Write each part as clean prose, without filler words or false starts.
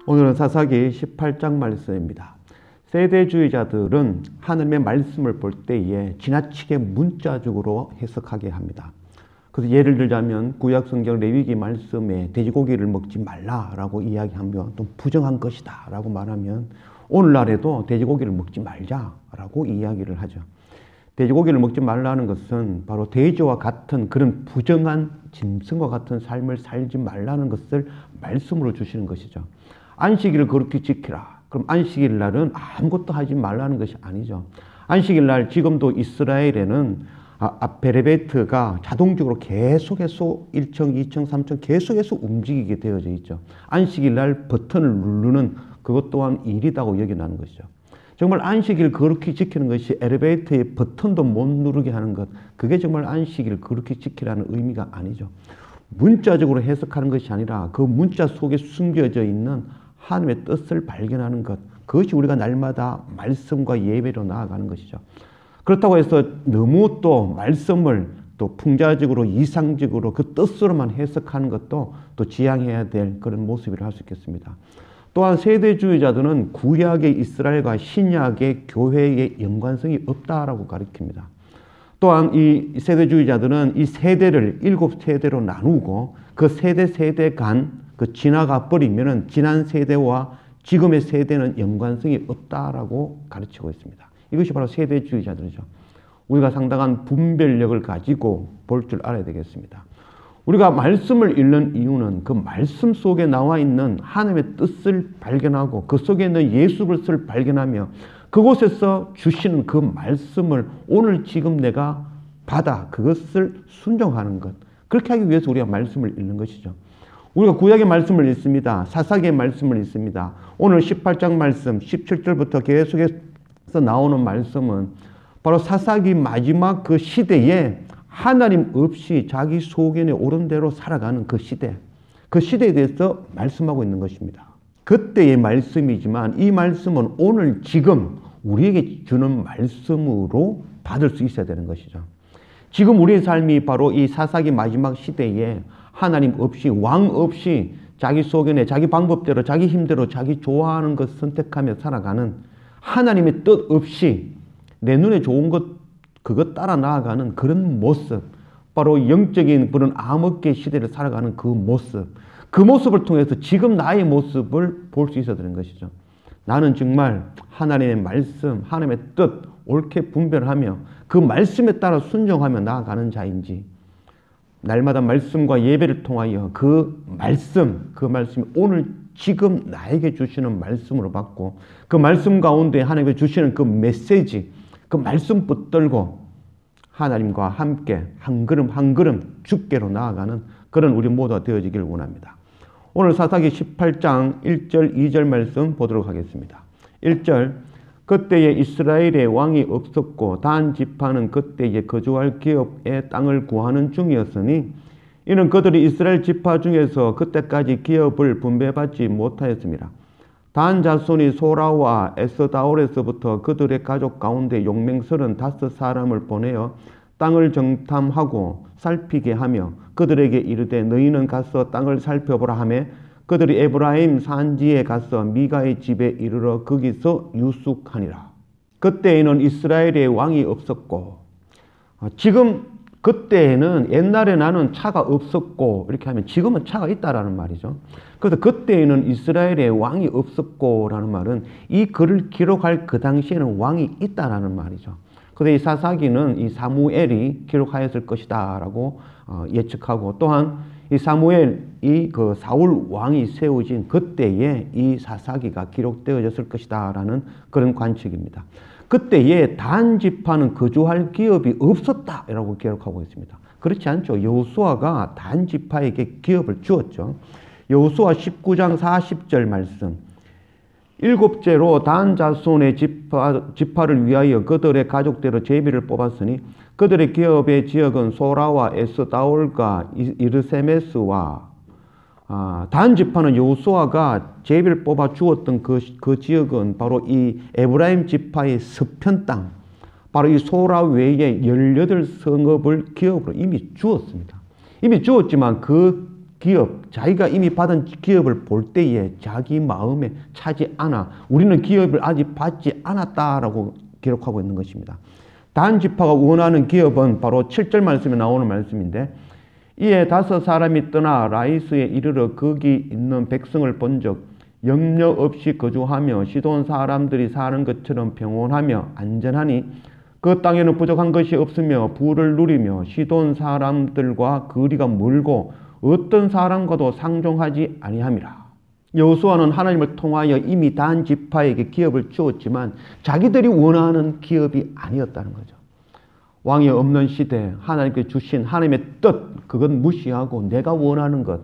오늘은 사사기 18장 말씀입니다. 세대주의자들은 하나님의 말씀을 볼 때에 지나치게 문자적으로 해석하게 합니다. 그래서 예를 들자면 구약성경 레위기 말씀에 돼지고기를 먹지 말라라고 이야기하면 또 부정한 것이다 라고 말하면 오늘날에도 돼지고기를 먹지 말자라고 이야기를 하죠. 돼지고기를 먹지 말라는 것은 바로 돼지와 같은 그런 부정한 짐승과 같은 삶을 살지 말라는 것을 말씀으로 주시는 것이죠. 안식일을 그렇게 지키라. 그럼 안식일 날은 아무것도 하지 말라는 것이 아니죠. 안식일 날 지금도 이스라엘에는 아페레베트가 자동적으로 계속해서 1층, 2층, 3층 계속해서 움직이게 되어져 있죠. 안식일 날 버튼을 누르는 그것 또한 일이라고 여겨나는 것이죠. 정말 안식일 그렇게 지키는 것이 엘리베이터의 버튼도 못 누르게 하는 것, 그게 정말 안식일 그렇게 지키라는 의미가 아니죠. 문자적으로 해석하는 것이 아니라 그 문자 속에 숨겨져 있는 하나님의 뜻을 발견하는 것, 그것이 우리가 날마다 말씀과 예배로 나아가는 것이죠. 그렇다고 해서 너무 또 말씀을 또 풍자적으로 이상적으로 그 뜻으로만 해석하는 것도 또 지양해야 될 그런 모습이라 할 수 있겠습니다. 또한 세대주의자들은 구약의 이스라엘과 신약의 교회의 연관성이 없다라고 가르칩니다. 또한 이 세대주의자들은 이 세대를 7세대로 나누고 그 세대 간 그 지나가 버리면은 지난 세대와 지금의 세대는 연관성이 없다라고 가르치고 있습니다. 이것이 바로 세대주의자들이죠. 우리가 상당한 분별력을 가지고 볼 줄 알아야 되겠습니다. 우리가 말씀을 읽는 이유는 그 말씀 속에 나와 있는 하나님의 뜻을 발견하고 그 속에 있는 예수 그리스도를 발견하며 그곳에서 주시는 그 말씀을 오늘 지금 내가 받아 그것을 순종하는 것, 그렇게 하기 위해서 우리가 말씀을 읽는 것이죠. 우리가 구약의 말씀을 읽습니다. 사사기의 말씀을 읽습니다. 오늘 18장 말씀 17절부터 계속해서 나오는 말씀은 바로 사사기 마지막 그 시대에 하나님 없이 자기 소견에 오른 대로 살아가는 그 시대, 그 시대에 대해서 말씀하고 있는 것입니다. 그때의 말씀이지만 이 말씀은 오늘 지금 우리에게 주는 말씀으로 받을 수 있어야 되는 것이죠. 지금 우리의 삶이 바로 이 사사기 마지막 시대에 하나님 없이, 왕 없이 자기 소견에 자기 방법대로 자기 힘대로 자기 좋아하는 것 선택하며 살아가는, 하나님의 뜻 없이 내 눈에 좋은 것 그것 따라 나아가는 그런 모습, 바로 영적인 그런 암흑의 시대를 살아가는 그 모습, 그 모습을 통해서 지금 나의 모습을 볼 수 있어야 되는 것이죠. 나는 정말 하나님의 말씀, 하나님의 뜻 옳게 분별하며 그 말씀에 따라 순종하며 나아가는 자인지, 날마다 말씀과 예배를 통하여 그 말씀이 오늘 지금 나에게 주시는 말씀으로 받고 그 말씀 가운데 하나님께 주시는 그 메시지, 그 말씀 붙들고 하나님과 함께 한 걸음 한 걸음 주께로 나아가는 그런 우리 모두가 되어지길 원합니다. 오늘 사사기 18장 1절 2절 말씀 보도록 하겠습니다. 1절, 그때에 이스라엘의 왕이 없었고 단 지파는 그때에 거주할 기업의 땅을 구하는 중이었으니 이는 그들이 이스라엘 지파 중에서 그때까지 기업을 분배받지 못하였습니다. 단 자손이 소라와 에스다올에서부터 그들의 가족 가운데 용맹스런 5사람을 보내어 땅을 정탐하고 살피게 하며 그들에게 이르되 너희는 가서 땅을 살펴보라 하매 그들이 에브라임 산지에 가서 미가의 집에 이르러 거기서 유숙하니라. 그때에는 이스라엘의 왕이 없었고, 지금 그때에는, 옛날에 나는 차가 없었고 이렇게 하면 지금은 차가 있다라는 말이죠. 그래서 그때에는 이스라엘의 왕이 없었고 라는 말은 이 글을 기록할 그 당시에는 왕이 있다라는 말이죠. 그런데 이 사사기는 이 사무엘이 기록하였을 것이다 라고 예측하고, 또한 이 사무엘이 그 사울 왕이 세워진 그때에 이 사사기가 기록되어졌을 것이다 라는 그런 관측입니다. 그때에 단 지파는 거주할 기업이 없었다 라고 기록하고 있습니다. 그렇지 않죠. 여호수아가 단 지파에게 기업을 주었죠. 여호수아 19장 40절 말씀, 7제로 단 자손의 지파를 위하여 그들의 가족대로 제비를 뽑았으니 그들의 기업의 지역은 소라와 에스다올과 이르세메스와 단 지파는 여호수아가 제비를 뽑아 주었던 그 지역은 바로 이 에브라임 지파의 서편 땅, 바로 이 소라 외에 18성읍을 기업으로 이미 주었습니다. 이미 주었지만 그 기업, 자기가 이미 받은 기업을 볼 때에 자기 마음에 차지 않아 우리는 기업을 아직 받지 않았다라고 기록하고 있는 것입니다. 단 지파가 원하는 기업은 바로 7절 말씀에 나오는 말씀인데 이에 5 사람이 떠나 라이스에 이르러 거기 있는 백성을 본즉 염려 없이 거주하며 시돈 사람들이 사는 것처럼 평온하며 안전하니 그 땅에는 부족한 것이 없으며 부를 누리며 시돈 사람들과 거리가 멀고 어떤 사람과도 상종하지 아니함이라. 여호수아는 하나님을 통하여 이미 단 지파에게 기업을 주었지만 자기들이 원하는 기업이 아니었다는 거죠. 왕이 없는 시대 하나님께 주신 하나님의 뜻 그건 무시하고 내가 원하는 것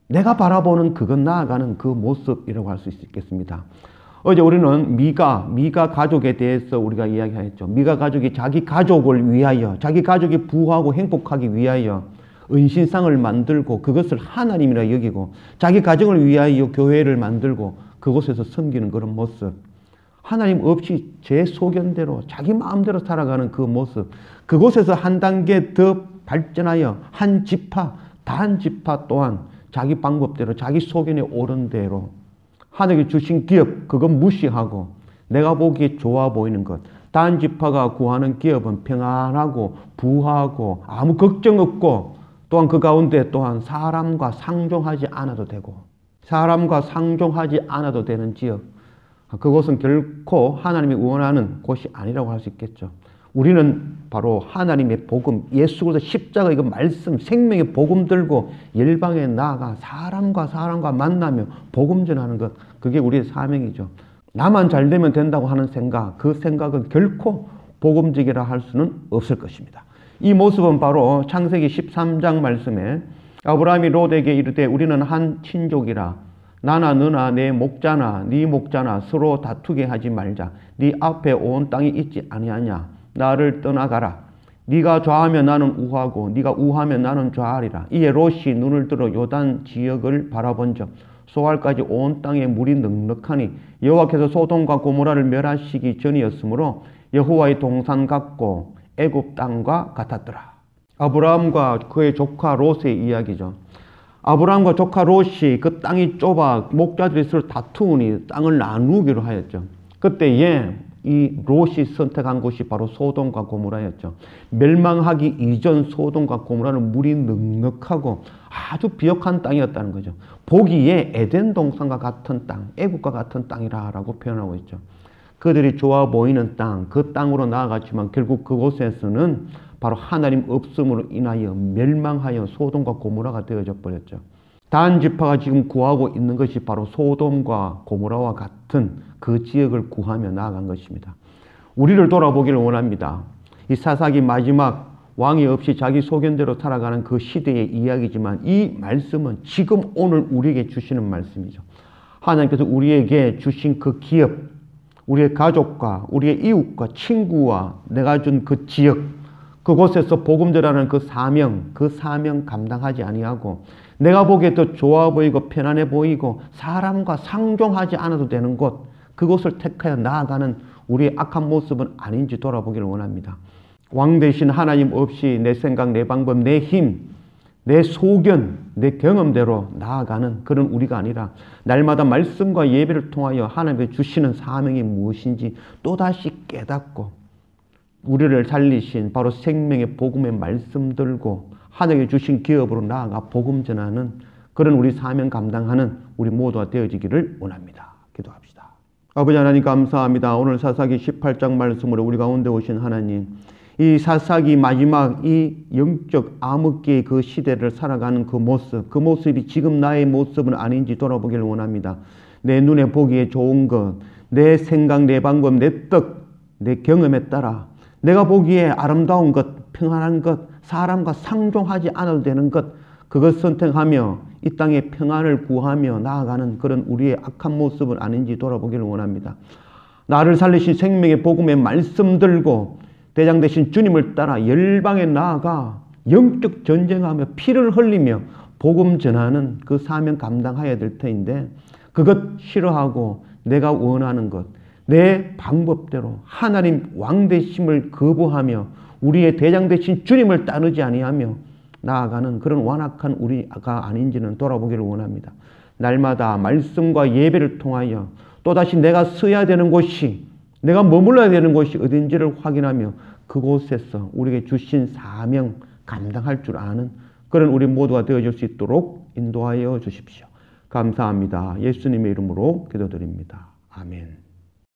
내가 바라보는 그것 나아가는 그 모습이라고 할 수 있겠습니다. 어제 우리는 미가 가족에 대해서 우리가 이야기했죠. 미가 가족이 자기 가족을 위하여 자기 가족이 부하고 행복하기 위하여 은신상을 만들고 그것을 하나님이라 여기고 자기 가정을 위하여 교회를 만들고 그곳에서 섬기는 그런 모습 하나님 없이 제 소견대로 자기 마음대로 살아가는 그 모습 그곳에서 한 단계 더 발전하여 한 지파 단 지파 또한 자기 방법대로 자기 소견에 옳은 대로 하나님이 주신 기업 그건 무시하고 내가 보기에 좋아 보이는 것 단 지파가 구하는 기업은 평안하고 부하고 아무 걱정 없고 또한 그 가운데 또한 사람과 상종하지 않아도 되고 사람과 상종하지 않아도 되는 지역 그것은 결코 하나님이 원하는 곳이 아니라고 할 수 있겠죠. 우리는 바로 하나님의 복음, 예수 그리스도 십자가 이거 말씀, 생명의 복음 들고 열방에 나아가 사람과 만나며 복음 전하는 것, 그게 우리의 사명이죠. 나만 잘 되면 된다고 하는 생각, 그 생각은 결코 복음직이라 할 수는 없을 것입니다. 이 모습은 바로 창세기 13장 말씀에 아브라함이 롯에게 이르되 우리는 한 친족이라 나나 너나 내 목자나 네 목자나 서로 다투게 하지 말자. 네 앞에 온 땅이 있지 아니하냐. 나를 떠나가라. 네가 좌하면 나는 우하고 네가 우하면 나는 좌하리라. 이에 롯이 눈을 들어 요단 지역을 바라본즉 소알까지 온 땅에 물이 넉넉하니 여호와께서 소돔과 고모라를 멸하시기 전이었으므로 여호와의 동산 같고 애굽 땅과 같았더라. 아브라함과 그의 조카 롯의 이야기죠. 아브라함과 조카 롯이 그 땅이 좁아 목자들이 서로 다투니 땅을 나누기로 하였죠. 그때에 이 롯이 선택한 곳이 바로 소돔과 고모라였죠. 멸망하기 이전 소돔과 고모라는 물이 넉넉하고 아주 비옥한 땅이었다는 거죠. 보기에 에덴 동산과 같은 땅, 애국과 같은 땅이라고 표현하고 있죠. 그들이 좋아 보이는 땅, 그 땅으로 나아갔지만 결국 그곳에서는 바로 하나님 없음으로 인하여 멸망하여 소돔과 고모라가 되어져 버렸죠. 단 지파가 지금 구하고 있는 것이 바로 소돔과 고모라와 같은 그 지역을 구하며 나아간 것입니다. 우리를 돌아보기를 원합니다. 이 사사기 마지막 왕이 없이 자기 소견대로 살아가는 그 시대의 이야기지만 이 말씀은 지금 오늘 우리에게 주시는 말씀이죠. 하나님께서 우리에게 주신 그 기업, 우리의 가족과 우리의 이웃과 친구와 내가 준 그 지역, 그곳에서 복음 전하는 그 사명 감당하지 아니하고 내가 보기에 더 좋아 보이고 편안해 보이고 사람과 상종하지 않아도 되는 곳, 그곳을 택하여 나아가는 우리의 악한 모습은 아닌지 돌아보기를 원합니다. 왕 대신 하나님 없이 내 생각, 내 방법, 내 힘, 내 소견, 내 경험대로 나아가는 그런 우리가 아니라 날마다 말씀과 예배를 통하여 하나님의 주시는 사명이 무엇인지 또다시 깨닫고 우리를 살리신 바로 생명의 복음의 말씀 들고 하나님이 주신 기업으로 나아가 복음 전하는 그런 우리 사명 감당하는 우리 모두가 되어지기를 원합니다. 기도합시다. 아버지 하나님 감사합니다. 오늘 사사기 18장 말씀으로 우리 가운데 오신 하나님, 이 사사기 마지막 이 영적 암흑기의 그 시대를 살아가는 그 모습이 지금 나의 모습은 아닌지 돌아보기를 원합니다. 내 눈에 보기에 좋은 것, 내 생각, 내 방법, 내 뜻, 내 경험에 따라 내가 보기에 아름다운 것, 평안한 것, 사람과 상종하지 않아도 되는 것, 그것 선택하며 이 땅에 평안을 구하며 나아가는 그런 우리의 악한 모습은 아닌지 돌아보기를 원합니다. 나를 살리신 생명의 복음의 말씀 들고 대장 되신 주님을 따라 열방에 나아가 영적 전쟁하며 피를 흘리며 복음 전하는 그 사명 감당해야 될 터인데 그것 싫어하고 내가 원하는 것, 내 방법대로 하나님 왕 되심을 거부하며 우리의 대장 되신 주님을 따르지 아니하며 나아가는 그런 완악한 우리가 아닌지는 돌아보기를 원합니다. 날마다 말씀과 예배를 통하여 또다시 내가 서야 되는 곳이, 내가 머물러야 되는 곳이 어딘지를 확인하며 그곳에서 우리에게 주신 사명 감당할 줄 아는 그런 우리 모두가 되어줄 수 있도록 인도하여 주십시오. 감사합니다. 예수님의 이름으로 기도드립니다. 아멘.